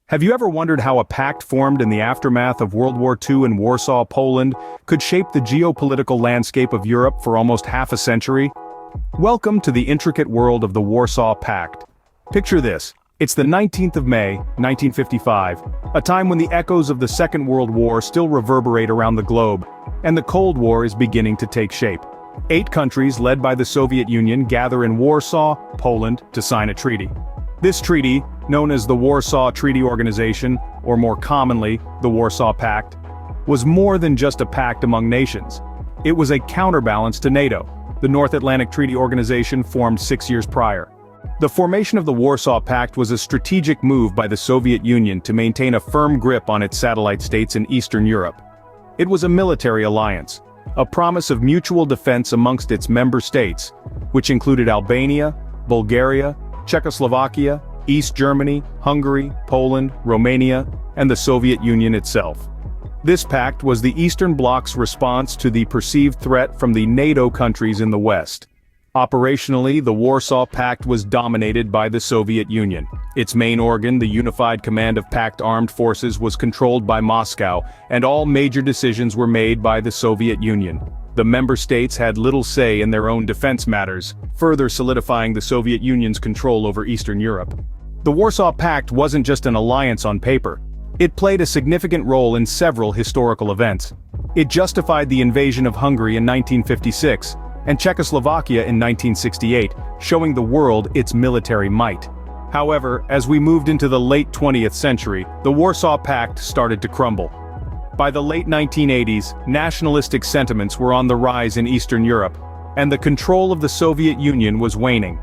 Have you ever wondered how a pact formed in the aftermath of World War II in Warsaw, Poland, could shape the geopolitical landscape of Europe for almost half a century? Welcome to the intricate world of the Warsaw Pact. Picture this. It's the 19th of May, 1955, a time when the echoes of the Second World War still reverberate around the globe, and the Cold War is beginning to take shape. 8 countries led by the Soviet Union gather in Warsaw, Poland, to sign a treaty. This treaty, known as the Warsaw Treaty Organization, or more commonly, the Warsaw Pact, was more than just a pact among nations. It was a counterbalance to NATO, the North Atlantic Treaty Organization formed 6 years prior. The formation of the Warsaw Pact was a strategic move by the Soviet Union to maintain a firm grip on its satellite states in Eastern Europe. It was a military alliance, a promise of mutual defense amongst its member states, which included Albania, Bulgaria, Czechoslovakia, East Germany, Hungary, Poland, Romania, and the Soviet Union itself. This pact was the Eastern Bloc's response to the perceived threat from the NATO countries in the West. Operationally, the Warsaw Pact was dominated by the Soviet Union. Its main organ, the Unified Command of Pact Armed Forces, was controlled by Moscow, and all major decisions were made by the Soviet Union. The member states had little say in their own defense matters, further solidifying the Soviet Union's control over Eastern Europe. The Warsaw Pact wasn't just an alliance on paper. It played a significant role in several historical events. It justified the invasion of Hungary in 1956, and Czechoslovakia in 1968, showing the world its military might. However, as we moved into the late 20th century, the Warsaw Pact started to crumble. By the late 1980s, nationalistic sentiments were on the rise in Eastern Europe, and the control of the Soviet Union was waning.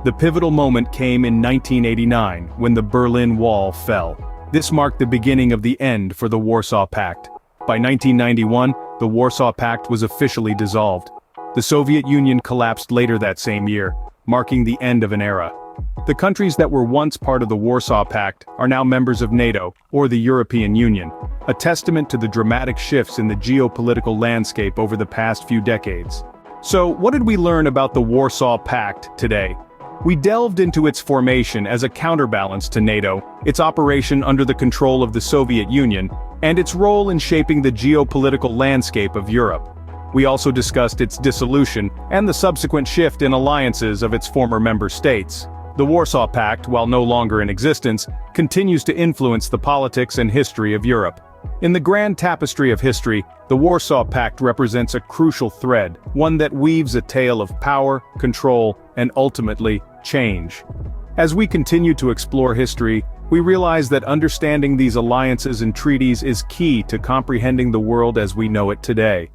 The pivotal moment came in 1989, when the Berlin Wall fell. This marked the beginning of the end for the Warsaw Pact. By 1991, the Warsaw Pact was officially dissolved. The Soviet Union collapsed later that same year, marking the end of an era. The countries that were once part of the Warsaw Pact are now members of NATO, or the European Union, a testament to the dramatic shifts in the geopolitical landscape over the past few decades. So, what did we learn about the Warsaw Pact today? We delved into its formation as a counterbalance to NATO, its operation under the control of the Soviet Union, and its role in shaping the geopolitical landscape of Europe. We also discussed its dissolution and the subsequent shift in alliances of its former member states. The Warsaw Pact, while no longer in existence, continues to influence the politics and history of Europe. In the grand tapestry of history, the Warsaw Pact represents a crucial thread, one that weaves a tale of power, control, and ultimately, change. As we continue to explore history, we realize that understanding these alliances and treaties is key to comprehending the world as we know it today.